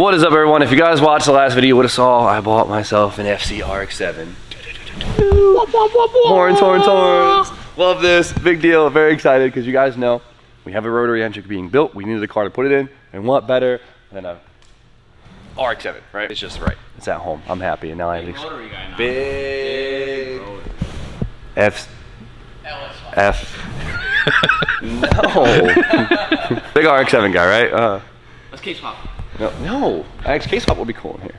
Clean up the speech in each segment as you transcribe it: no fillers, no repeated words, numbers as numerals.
What is up, everyone? If you guys watched the last video, you would have saw I bought myself an FC RX7. Horns, horns, horns. Love this. Big deal. Very excited because you guys know we have a rotary engine being built. We needed a car to put it in, and what better than a RX7, right? It's just right. It's at home. I'm happy, and now I have rotary guy now. Big No. Big RX7 guy, right? Let's case swap. No. Case swap would be cool in here.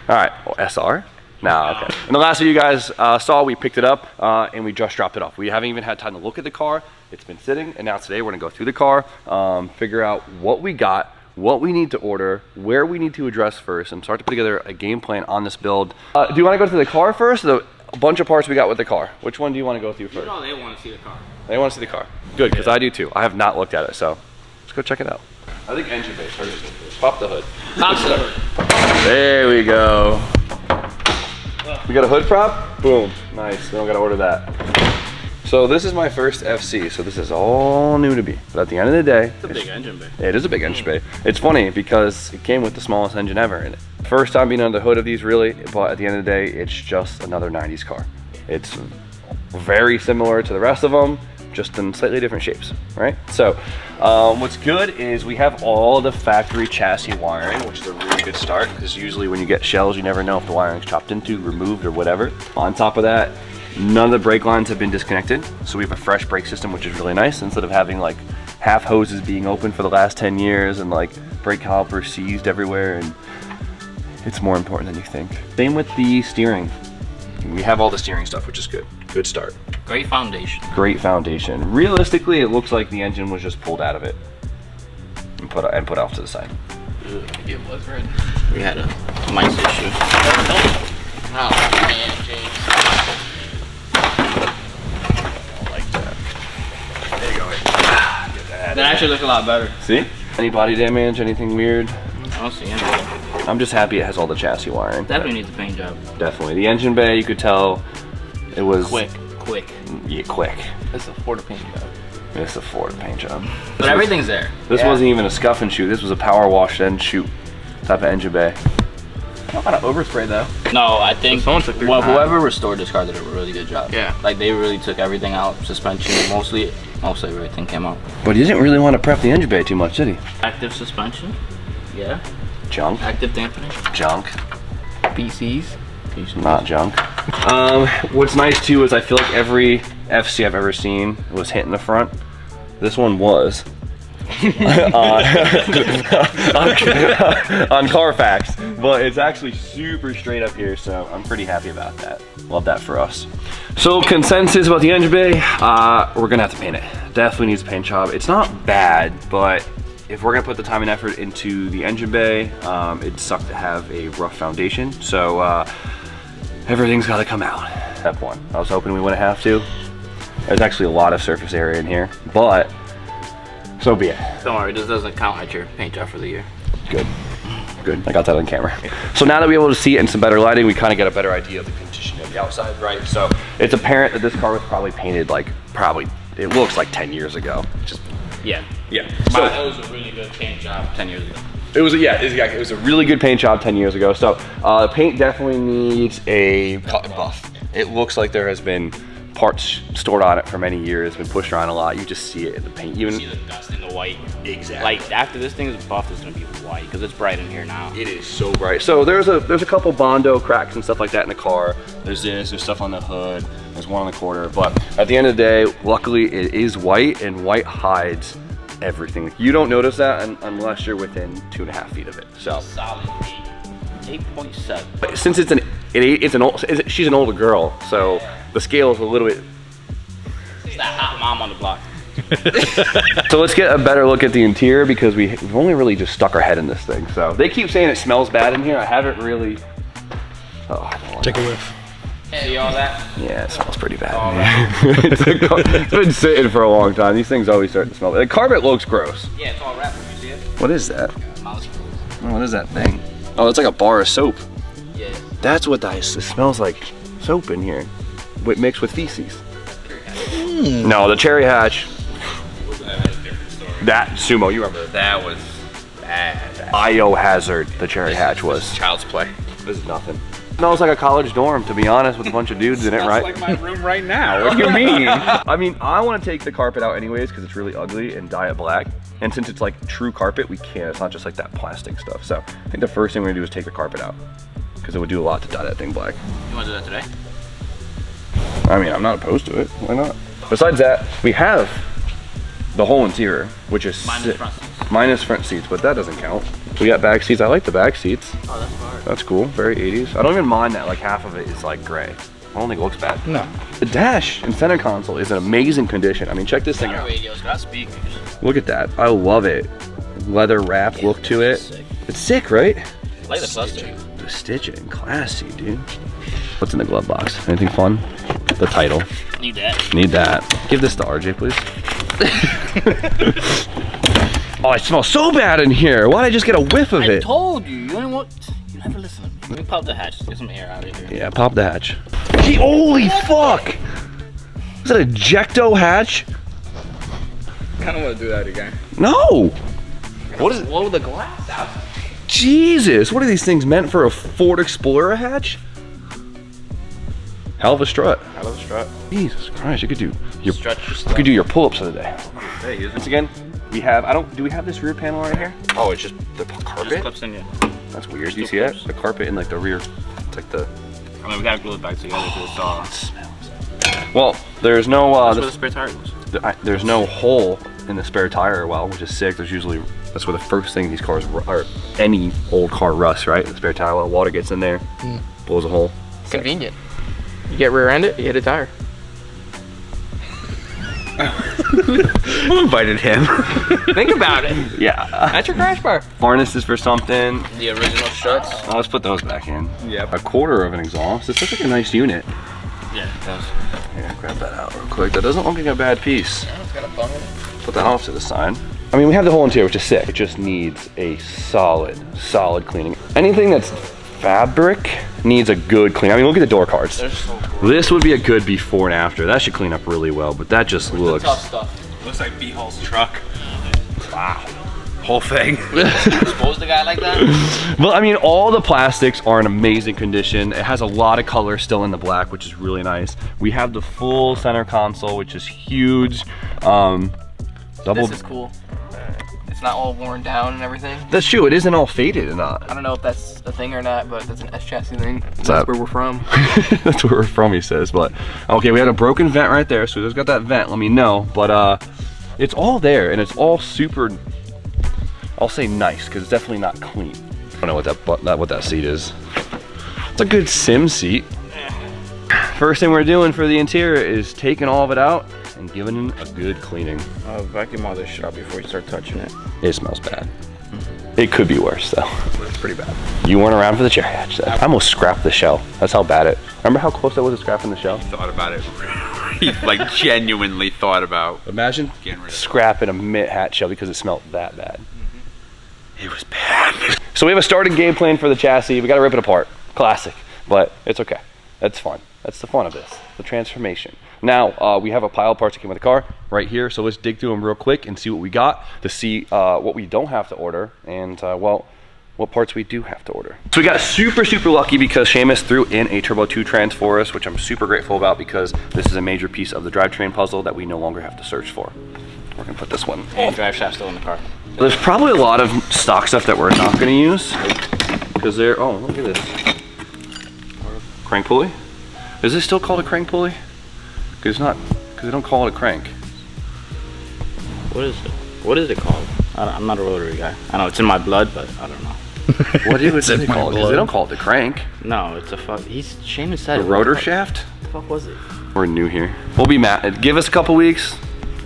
All right. Oh, SR? Nah, okay. And the last video you guys saw, we picked it up and we just dropped it off. We haven't even had time to look at the car. It's been sitting, and now today we're gonna go through the car, figure out what we got, what we need to order, where we need to address first, and start to put together a game plan on this build. Do you want to go through the car first? A bunch of parts we got with the car. Which one do you want to go through first? You know they want to see the car. They want to see the car. Good, because I do too. I have not looked at it, so let's go check it out. I think engine bay first. Pop the hood. Pop the hood. There we go. We got a hood prop? Boom. Nice. Then we gotta order that. So this is my first FC, so this is all new to me. But at the end of the day, it's a big engine bay. It is a big engine bay. It's funny because it came with the smallest engine ever in it. First time being under the hood of these, really, but at the end of the day, it's just another 90s car. It's very similar to the rest of them, just in slightly different shapes, right? So what's good is we have all the factory chassis wiring, which is a really good start, because usually when you get shells, you never know if the wiring's chopped into, removed, or whatever. On top of that, none of the brake lines have been disconnected, so we have a fresh brake system, which is really nice, instead of having like half hoses being open for the last 10 years and like brake calipers seized everywhere, and it's more important than you think. Same with the steering. We have all the steering stuff, which is good. Good start. Great foundation. Great foundation. Realistically, it looks like the engine was just pulled out of it and put off to the side. It was red. We had a mice issue. Oh man, James. I like that. There you go. Get that. That actually looked a lot better. See? Any body damage? Anything weird? I don't see anything. I'm just happy it has all the chassis wiring. Definitely needs a paint job. Definitely. The engine bay, you could tell it was Quick. Yeah, quick. It's a Ford paint job. It's a Ford paint job. But everything's there. This wasn't even a scuff and shoot. This was a power wash and shoot type of engine bay. Not gonna overspray though. No, I think someone took their time. whoever restored this car did a really good job. Yeah. Like they really took everything out, suspension, mostly everything came out. But he didn't really want to prep the engine bay too much, did he? Active suspension. Yeah. Junk. Active dampening. Junk. PCs. Not junk. What's nice too is I feel like every FC I've ever seen was hit in the front. This one was. on Carfax, but it's actually super straight up here, so I'm pretty happy about that. Love that for us. So consensus about the engine bay, we're gonna have to paint it. Definitely needs a paint job. It's not bad, but if we're gonna put the time and effort into the engine bay, it'd suck to have a rough foundation. So everything's gotta come out. Step one. I was hoping we wouldn't have to. There's actually a lot of surface area in here, but so be it. Don't worry, this doesn't count at your paint job for the year. Good. Good. I got that on camera. So now that we're able to see it in some better lighting, we kind of get a better idea of the condition of the outside, right? So it's apparent that this car was probably painted it looks like 10 years ago. Just Yeah. yeah. So, So it was a really good paint job 10 years ago. it was a really good paint job 10 years ago. So the paint definitely needs a cut and buff. It looks like there has been parts stored on it for many years, been pushed around a lot. You just see it in the paint. You see the dust and the white. Exactly. Like after this thing is buffed, it's gonna be white because it's bright in here now. It is so bright. So there's a couple Bondo cracks and stuff like that in the car. There's stuff on the hood. There's one on the corner. But at the end of the day, luckily it is white, and white hides everything. You don't notice that unless you're within 2.5 feet of it. So Solid 8.7. since she's an older girl, so the scale is a little bit. It's that hot mom on the block. So let's get a better look at the interior, because we've only really just stuck our head in this thing. So they keep saying it smells bad in here. I haven't really. Oh, I don't want Take a whiff. See all that? Yeah, it smells pretty bad. It's been sitting for a long time. These things always start to smell. The carpet looks gross. Yeah, it's all wrapped. You see it? What is that? Mouse Oh, what is that thing? Oh, it's like a bar of soap. Yeah. That's what that is. It smells like soap in here, mixed with feces. No, the cherry hatch. That's a different story. That sumo, you remember? That was bad. biohazard the cherry hatch was. Child's play. This is nothing. Smells like a college dorm, to be honest, with a bunch of dudes in it, right? It's like my room right now. What do you mean? I mean, I want to take the carpet out anyways because it's really ugly and dye it black. And since it's like true carpet, we can't. It's not just like that plastic stuff. So I think the first thing we're gonna do is take the carpet out because it would do a lot to dye that thing black. You want to do that today? I mean, I'm not opposed to it. Why not? Besides that, we have the whole interior, which is minus front seats, but that doesn't count. We got back seats. I like the back seats. Oh, that's smart. That's cool. Very 80s. I don't even mind that like half of it is like gray. I don't think it looks bad. No. The dash and center console is in amazing condition. I mean, check this thing out. Radios, got speakers. Look at that. I love it. Leather wrap look to it. Sick. It's sick, right? I like the cluster. The stitching, classy, dude. What's in the glove box? Anything fun? The title. Need that. Need that. Give this to RJ, please. Oh, it smells so bad in here. Why'd I just get a whiff of I it? told you. You only want. You never listen to me. Let me pop the hatch. Get some air out of here. Yeah, pop the hatch. Holy fuck! Is that a Ejecto hatch? I kind of want to do that again. No! What is it? Blow the glass out. Jesus, what are these things meant for a Ford Explorer hatch? Hell of a strut. I love strut. Jesus Christ, you could do your Stretch your you stuff. could do your pull-ups of the day. Hey, Once again, we have do we have this rear panel right here? Oh, it's just the carpet? Just clips in you. That's weird. Do you see that? The carpet in like the rear. It's like the I mean, we gotta glue it back together to the saw. well, there's no That's where the spare tire goes. there's no hole in the spare tire well, which is sick. There's usually that's where the first thing these cars or any old car rusts, right? The spare tire well, water gets in there, blows a hole. Convenient. You get rear-ended, you hit a tire. Who invited him? Think about it. Yeah. That's your crash bar. Harnesses for something. The original struts. Oh, let's put those back in. Yep. A quarter of an exhaust. It's such like a nice unit. Yeah, it does. Yeah, grab that out real quick. That doesn't look like a bad piece. Yeah, it's got a bung in it. Put that off to the side. I mean, we have the whole interior, which is sick. It just needs a solid cleaning. Anything that's fabric needs a good clean. I mean, look at the door cards. They're so cool. This would be a good before and after. That should clean up really well, but that just looks. Tough stuff. Looks like B-Hall's truck. Wow. Whole thing. Expose the guy like that? Well, I mean, all the plastics are in amazing condition. It has a lot of color still in the black, which is really nice. We have the full center console, which is huge. This is cool. It's not all worn down and everything. That's true. It isn't all faded and not. I don't know if that's a thing or not, but that's an S chassis thing. That's that? where we're from. That's where we're from, he says. But okay, we had a broken vent right there, so who's got that vent? Let me know. But it's all there, and it's all super. I'll say nice because it's definitely not clean. I don't know what that seat is. It's a good sim seat. First thing we're doing for the interior is taking all of it out and giving it a good cleaning. Vacuum all this shit out before you start touching it. It smells bad. It could be worse though. It's pretty bad. You weren't around for the cherry hatch though. I almost scrapped the shell. That's how bad it. Remember how close I was to scrapping the shell? Thought about it. He like genuinely thought about. Imagine Getting rid of it. scrapping a mid hatch shell because it smelled that bad. It was bad. So we have a starting game plan for the chassis. We gotta rip it apart. Classic, but it's okay. That's fun. That's the fun of this, the transformation. Now, we have a pile of parts that came with the car right here, so let's dig through them real quick and see what we got to see what we don't have to order and, well, what parts we do have to order. So we got super lucky because Seamus threw in a Turbo 2 trans for us, which I'm super grateful about because this is a major piece of the drivetrain puzzle that we no longer have to search for. We're gonna put this one. And drive shaft still in the car. There's probably a lot of stock stuff that we're not gonna use because they're, oh, look at this. Crank pulley? Is this still called a crank pulley? Because they don't call it a crank. What is it? What is it called? I'm not a rotary guy. I know it's in my blood, but I don't know. What is it called? Because they don't call it the crank. No, it's a fuck. Seamus said The it. rotor shaft? What the fuck was it? We're new here. We'll be give us a couple weeks,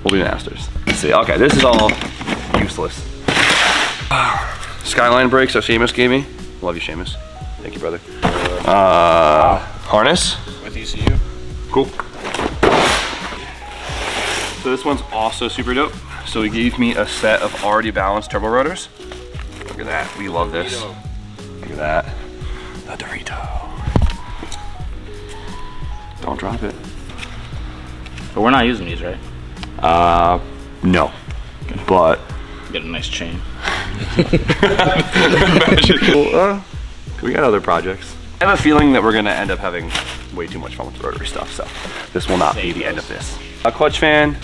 we'll be masters. Let's see. Okay, this is all useless. Skyline brakes that Seamus gave me. Love you, Seamus. Thank you, brother. Harness. With ECU. Cool. So this one's also super dope. So he gave me a set of already balanced turbo rotors. Look at that. We love this. Look at that. The Dorito. Don't drop it. But we're not using these, right? No. But Get a nice chain. We got other projects. I have a feeling that we're gonna end up having way too much fun with the rotary stuff, so this will not be the end of this. A clutch fan.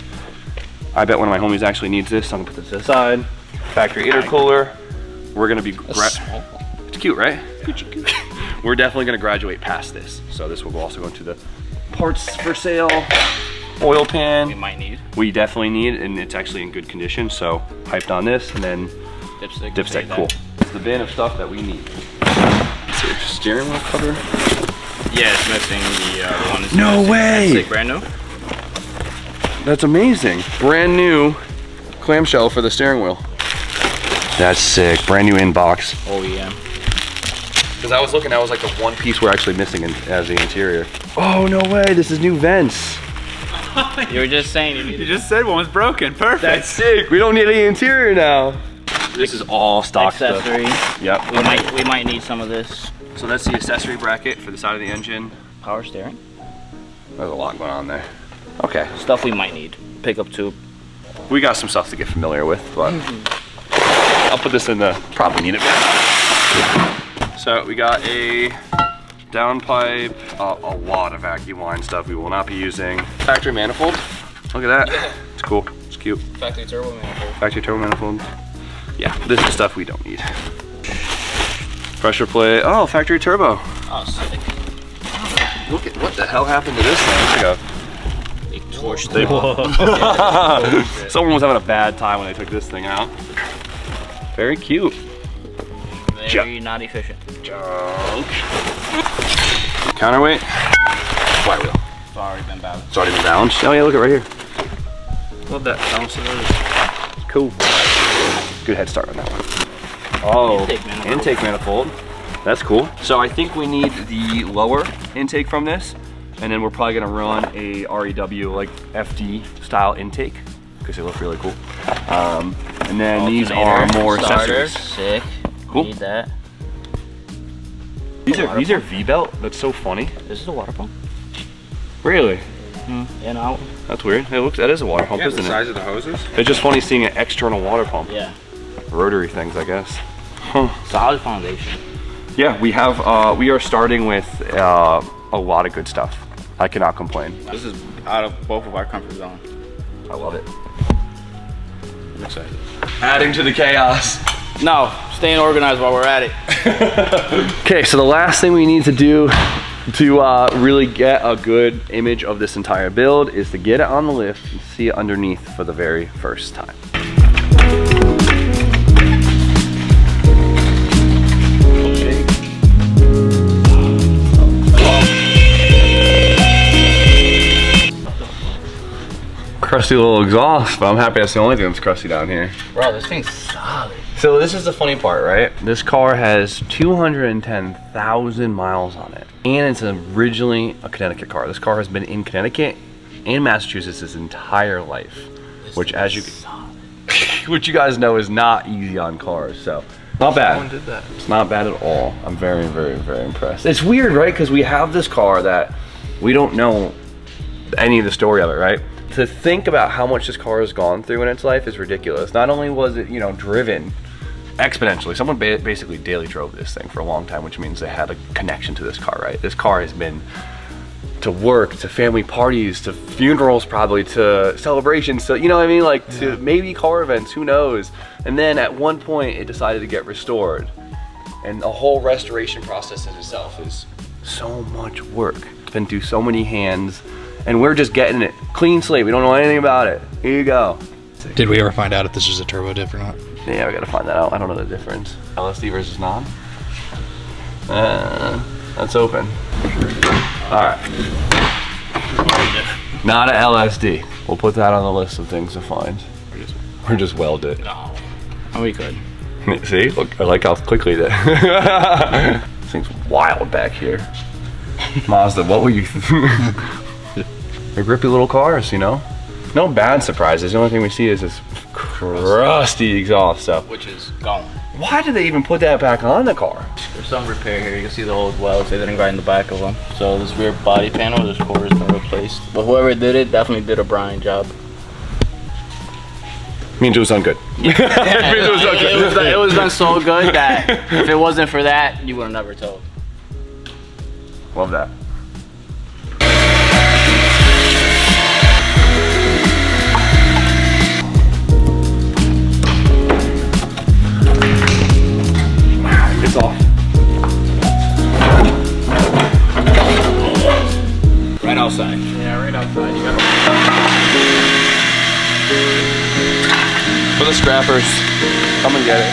I bet one of my homies actually needs this. I'm gonna put this to the side. Factory intercooler. We're gonna be, it's cute, right? We're definitely gonna graduate past this. So this will also go into the parts for sale. Oil pan. We might need. We definitely need, and it's actually in good condition. So hyped on this, and then dipstick, cool. It's the bin of stuff that we need. Is your steering wheel cover? Yeah, it's missing the one that's No way! That's brand new. That's amazing. Brand new clamshell for the steering wheel. That's sick. Brand new inbox. Oh yeah. Because I was looking, that was like the one piece we're actually missing as the interior. Oh no way! This is new vents. You were just saying You just said one was broken. Perfect. That's sick. We don't need any interior now. This is all stock accessory. stuff. Yep. We might need some of this. So that's the accessory bracket for the side of the engine. Power steering. There's a lot going on there. Okay. Stuff we might need. Pickup tube. We got some stuff to get familiar with, but I'll put this in the probably need it. So we got a downpipe, a lot of vacuum line stuff we will not be using. Factory manifold. Look at that. Yeah. It's cool. It's cute. Factory turbo manifold. Factory turbo manifold. Yeah, this is stuff we don't need. Pressure plate. Oh, factory turbo. Oh, sick. Look at what the hell happened to this thing. Look They torched They- it. Someone was having a bad time when they took this thing out. Very cute. Very not efficient. Junk. Counterweight. Flywheel. It's already been balanced. It's already been balanced. Oh yeah, look at right here. Love that balance of those. Cool. Good head start on that one. Oh, intake manifold. That's cool. So I think we need the lower intake from this, and then we're probably gonna run a REW like FD style intake because they look really cool. And then these are more accessories. Sick. Cool. Need that. These are V-belt. That's so funny. This is a water pump. Really? In out. That's weird. That is a water pump, isn't the size of the hoses? It's just funny seeing an external water pump. Yeah. Rotary things, I guess. Huh. Solid foundation. Yeah, we have. We are starting with a lot of good stuff. I cannot complain. This is out of both of our comfort zone. I love it. I'm excited. Adding to the chaos. No, staying organized while we're at it. Okay, so the last thing we need to do to really get a good image of this entire build is to get it on the lift and see it underneath for the very first time. Crusty little exhaust, but I'm happy that's the only thing that's crusty down here. Bro, this thing's solid. So this is the funny part, right? This car has 210,000 miles on it, and it's originally a Connecticut car. This car has been in Connecticut and Massachusetts his entire life, which which you guys know is not easy on cars. So not bad. No one did that. It's not bad at all. I'm very, very, very impressed. It's weird, right? Because we have this car that we don't know any of the story of it, right? To think about how much this car has gone through in its life is ridiculous. Not only was it, driven exponentially, someone basically daily drove this thing for a long time, which means they had a connection to this car, right? This car has been to work, to family parties, to funerals, probably to celebrations, so you know what I mean, like to maybe car events, who knows? And then at one point it decided to get restored, and the whole restoration process in itself is so much work. It's been through so many hands. And we're just getting it clean slate. We don't know anything about it. Here you go. Did we ever find out if this was a turbo diff or not? Yeah, we gotta find that out. I don't know the difference. LSD versus non. That's open. All right. Not a LSD. We'll put that on the list of things to find. Or just weld it. No. Oh, we could. See? Look, I like how quickly that. This thing's wild back here. Mazda, what were you? They're grippy little cars, No bad surprises. The only thing we see is this crusty exhaust stuff. Which is gone. Why did they even put that back on the car? There's some repair here. You can see the old welds. They didn't grind the back of them. So this rear body panel, this core has been replaced. But whoever did it definitely did a Brian job. Means it was done good. It was done so good that if it wasn't for that, you would have never told. Love that. It's off. Right outside. Yeah, right outside. You got For the scrappers, come and get it.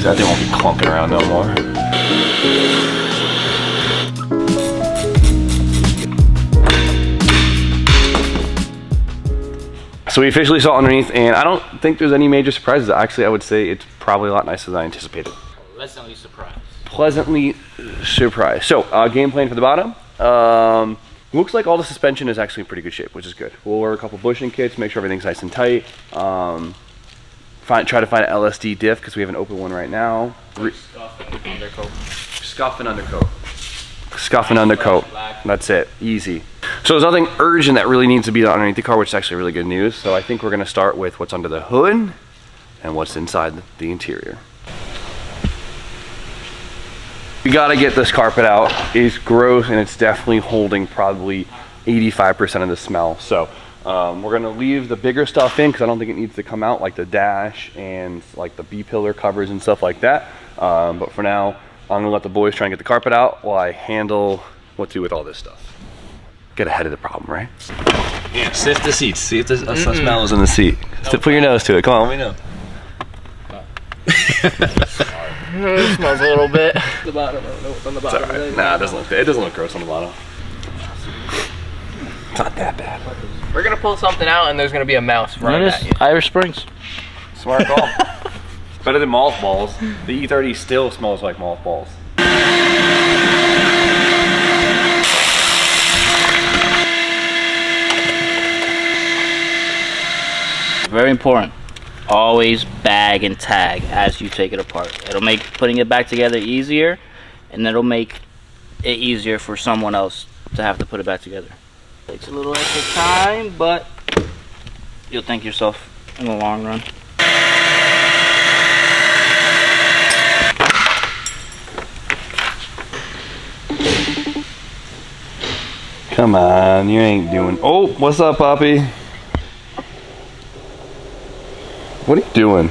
That thing won't be clunking around no more. So we officially saw underneath, and I don't think there's any major surprises. Actually, I would say it's probably a lot nicer than I anticipated. Pleasantly surprised. Pleasantly surprised. So, game plan for the bottom. Looks like all the suspension is actually in pretty good shape, which is good. We'll order a couple bushing kits, make sure everything's nice and tight. Try to find an LSD diff because we have an open one right now. Scuff and undercoat. Scuff and undercoat. Scuff and undercoat. That's it. Easy. So there's nothing urgent that really needs to be done underneath the car, which is actually really good news. So I think we're going to start with what's under the hood and what's inside the interior. We got to get this carpet out. It's gross and it's definitely holding probably 85% of the smell. So we're going to leave the bigger stuff in because I don't think it needs to come out, like the dash and like the B-pillar covers and stuff like that. But for now, I'm going to let the boys try and get the carpet out while I handle what to do with all this stuff. Get ahead of the problem, right? Yeah, sift the seats. See if there's a Smell is in the seat. Put your nose to it. Come on, let me know. it smells a little bit. The bottom. I don't know what's on the bottom. It's all right. Nah, it doesn't look gross on the bottom. It's not that bad. We're gonna pull something out, and there's gonna be a mouse running at you. Irish Springs. Smart call. It's better than mothballs. The E30 still smells like mothballs. Very important. Always bag and tag as you take it apart. It'll make putting it back together easier, and it'll make it easier for someone else to have to put it back together. Takes a little extra time, but you'll thank yourself in the long run. Come on, you ain't doing. Oh, what's up, Poppy? What are you doing?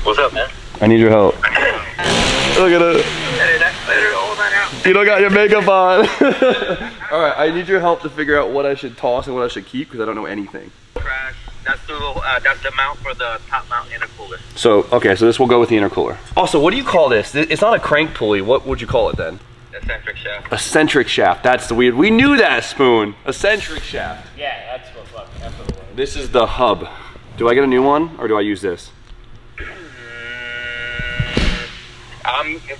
What's up, man? I need your help. Look at it. You don't got your makeup on. All right, I need your help to figure out what I should toss and what I should keep because I don't know anything. Crash. That's the mount for the top mount intercooler. So, okay, so this will go with the intercooler. Also, what do you call this? It's not a crank pulley. What would you call it then? Eccentric shaft. Eccentric shaft. That's the weird. We knew that, Spoon. Eccentric shaft. Yeah, that's what it was. This is the hub. Do I get a new one or do I use this? I'm the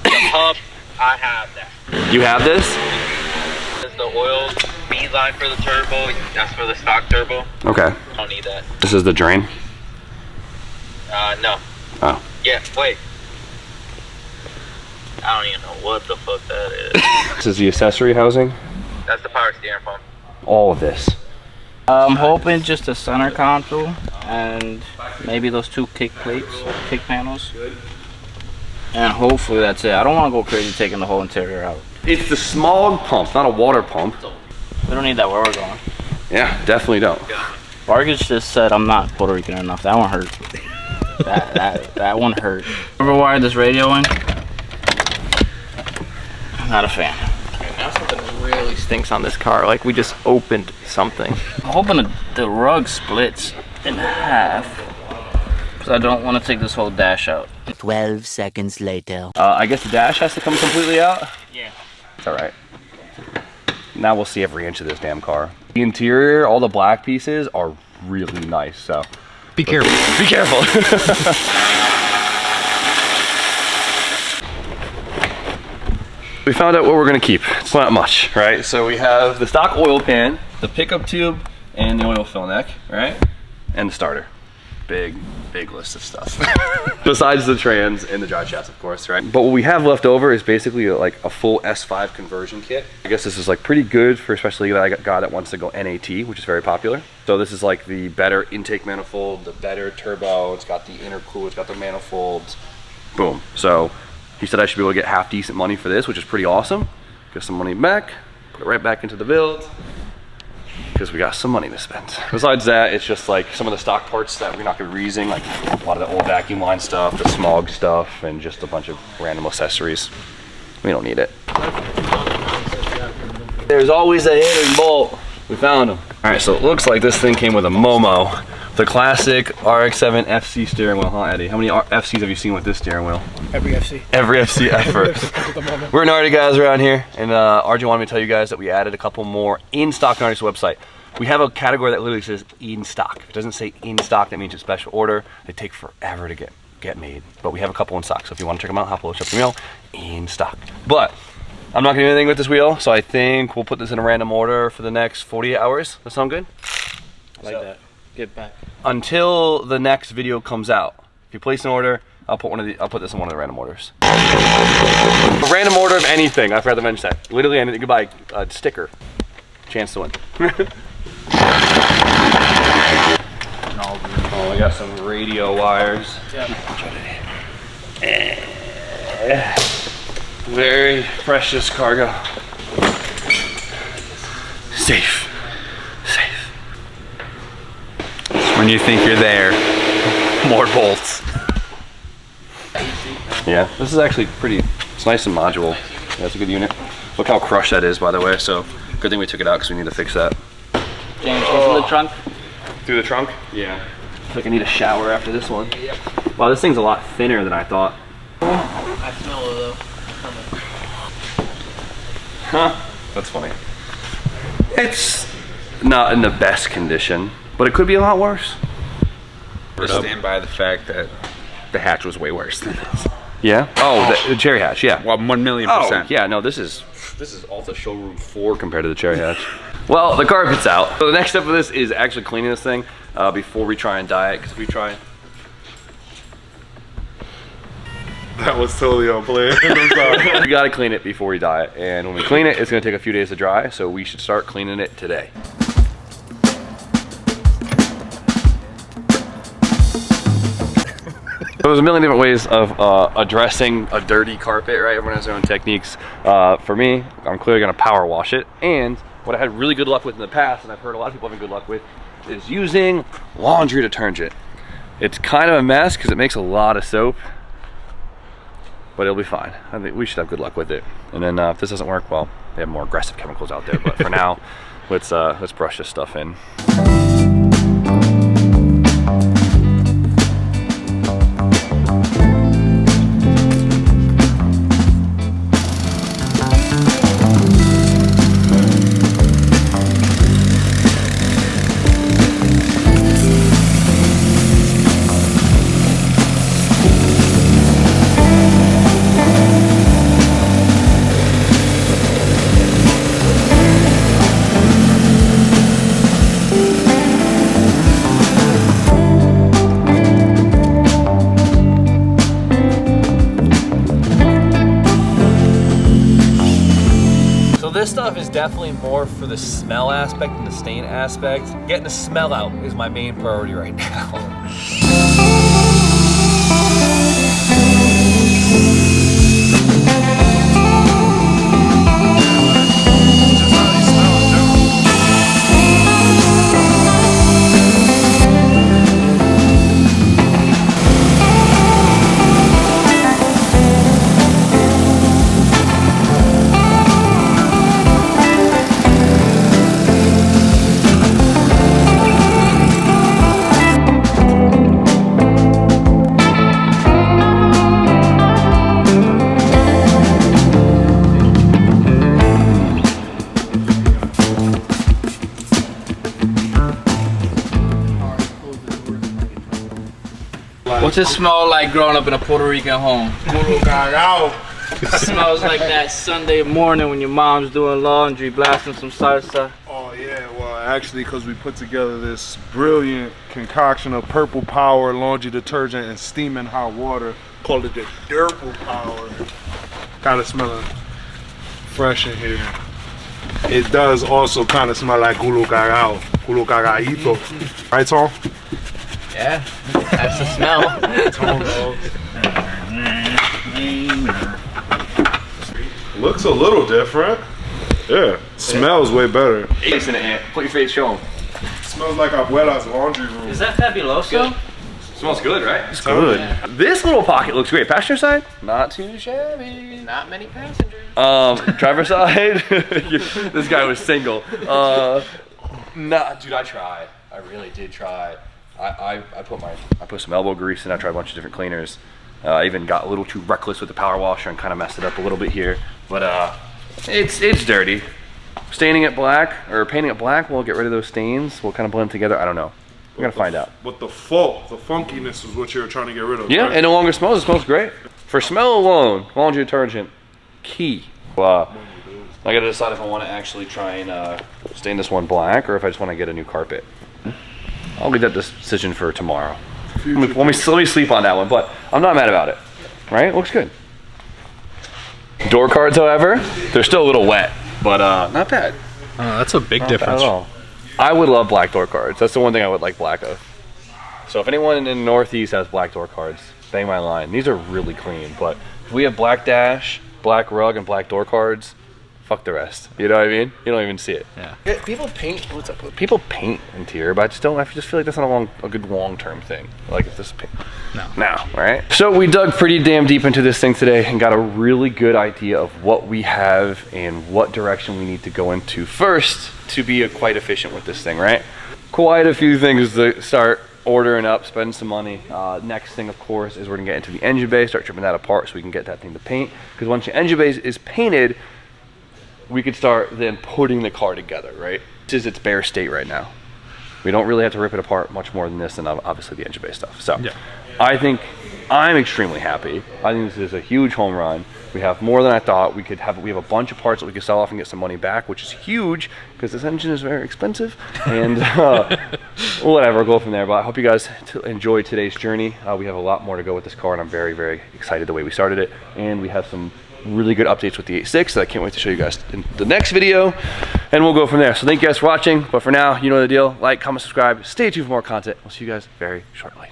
hub. I have that. You have this? This is the oil B line for the turbo. That's for the stock turbo. Okay. I don't need that. This is the drain? No. Oh. Yeah, wait. I don't even know what the fuck that is. This is the accessory housing? That's the power steering pump. All of this. I'm hoping just a center console and maybe those two kick panels. And hopefully that's it. I don't want to go crazy taking the whole interior out. It's the smog pump, not a water pump. We don't need that where we're going. Yeah, definitely don't. Vargas just said I'm not Puerto Rican enough. That one hurt. that one hurt. Ever wired this radio in? I'm not a fan. Now something really stinks on this car. Like we just opened something. I'm hoping the rug splits in half because I don't want to take this whole dash out. 12 seconds later. I guess the dash has to come completely out? Yeah. It's all right. Now we'll see every inch of this damn car. The interior, all the black pieces are really nice, so. Be careful. Be careful. We found out what we're gonna keep. It's not much, right? So we have the stock oil pan, the pickup tube, and the oil fill neck, right? And the starter. Big big list of stuff. Besides the trans and the drive shafts, of course, right? But what we have left over is basically like a full S5 conversion kit. I guess this is like pretty good for especially a guy that wants to go NAT, which is very popular. So this is like the better intake manifold, the better turbo, it's got the intercooler, it's got the manifolds, boom. So he said I should be able to get half decent money for this, which is pretty awesome. Get some money back, put it right back into the build, because we got some money to spend. Besides that, it's just like some of the stock parts that we're not gonna be reusing, like a lot of the old vacuum line stuff, the smog stuff, and just a bunch of random accessories. We don't need it. There's always a hidden bolt. We found them. All right, so it looks like this thing came with a Momo. The classic RX7 FC steering wheel, huh, Eddie? How many FCs have you seen with this steering wheel? Every FC. Every FC ever. We're Nardi guys around here, and RJ wanted me to tell you guys that we added a couple more in stock on our website. We have a category that literally says in stock. If it doesn't say in stock, that means it's special order. They take forever to get made, but we have a couple in stock. So if you want to check them out, hop over, check them out, in stock. But I'm not gonna do anything with this wheel, so I think we'll put this in a random order for the next 48 hours. That sound good? I like that. Get back. Until the next video comes out. If you place an order, I'll put this in one of the random orders. A random order of anything, I forgot to mention that. Literally anything. You can buy a sticker. Chance to win. Oh, we got some radio wires. Very precious cargo. Safe. When you think you're there, more bolts. Yeah, this is actually pretty, it's nice and modular. Yeah, it's a good unit. Look how crushed that is, by the way, so good thing we took it out because we need to fix that. James, what's in the trunk? Through the trunk? Yeah. I feel like I need a shower after this one. Yep. Wow, this thing's a lot thinner than I thought. I smell it though. Huh? That's funny. It's not in the best condition, but it could be a lot worse. I stand by the fact that the hatch was way worse than this. Yeah? Oh, the cherry hatch, yeah. Well, 1,000,000%. Oh, yeah, no, this is Alta Showroom 4 compared to the cherry hatch. Well, the carpet's out. So the next step of this is actually cleaning this thing before we try and dye it, because if we try... That was totally on plan. I'm sorry. We gotta clean it before we dye it, and when we clean it, it's gonna take a few days to dry, so we should start cleaning it today. There's a million different ways of addressing a dirty carpet, right? Everyone has their own techniques. For me, I'm clearly gonna power wash it, and what I had really good luck with in the past, and I've heard a lot of people having good luck with, is using laundry detergent. It's kind of a mess because it makes a lot of soap, but it'll be fine. I think we should have good luck with it. And then if this doesn't work, well, they have more aggressive chemicals out there. But for now, let's brush this stuff in. This stuff is definitely more for the smell aspect than the stain aspect. Getting the smell out is my main priority right now. What's it smell like growing up in a Puerto Rican home? It smells like that Sunday morning when your mom's doing laundry, blasting some salsa. Oh yeah, well actually, because we put together this brilliant concoction of Purple Power laundry detergent and steaming hot water. Called it the Purple Power. Kind of smelling fresh in here. It does also kind of smell like culo cagaito. Right, Tom? Yeah, that's the smell. Tom knows. Looks a little different. Yeah, smells way better. Ace in it, Ant. Put your face, show 'em. Smells like Abuela's laundry room. Is that Fabuloso? Smells good, right? It's good. This little pocket looks great. Passenger side, not too shabby. Not many passengers. Driver side, this guy was single. Nah, dude, I tried. I really did try. I put some elbow grease in. I tried a bunch of different cleaners. I even got a little too reckless with the power washer and kind of messed it up a little bit here. But it's dirty. Staining it black or painting it black will get rid of those stains. We'll kind of blend together. I don't know. We're gonna find out. But the funkiness is what you're trying to get rid of. Yeah, right? it no longer smells. It smells great. For smell alone, laundry detergent, key. I gotta decide if I want to actually try and stain this one black or if I just want to get a new carpet. I'll leave that decision for tomorrow. Let me sleep on that one, but I'm not mad about it. Right? Looks good. Door cards, however, they're still a little wet, but not bad. That's a big Not bad difference. at all. I would love black door cards. That's the one thing I would like black of. So if anyone in the Northeast has black door cards, bang my line. These are really clean, but if we have black dash, black rug, and black door cards, fuck the rest. You know what I mean? You don't even see it. Yeah. People paint. What's up? People paint interior, but I just don't. I just feel like that's not a good long-term thing. Like if this paint. No. Right? So we dug pretty damn deep into this thing today and got a really good idea of what we have and what direction we need to go into first to be quite efficient with this thing, right? Quite a few things to start ordering up, spending some money. Next thing, of course, is we're gonna get into the engine bay, start tripping that apart so we can get that thing to paint. Because once your engine bay is painted, we could start then putting the car together, right? This is its bare state right now. We don't really have to rip it apart much more than this and obviously the engine bay stuff. So yeah. I think I'm extremely happy. I think this is a huge home run. We have more than I thought. We have a bunch of parts that we could sell off and get some money back, which is huge because this engine is very expensive. And whatever, go from there. But I hope you guys enjoyed today's journey. We have a lot more to go with this car, and I'm very, very excited the way we started it. And we have some really good updates with the 8.6 that I can't wait to show you guys in the next video, and we'll go from there. So thank you guys for watching, but for now, you know the deal. Like, comment, subscribe, stay tuned for more content. We'll see you guys very shortly.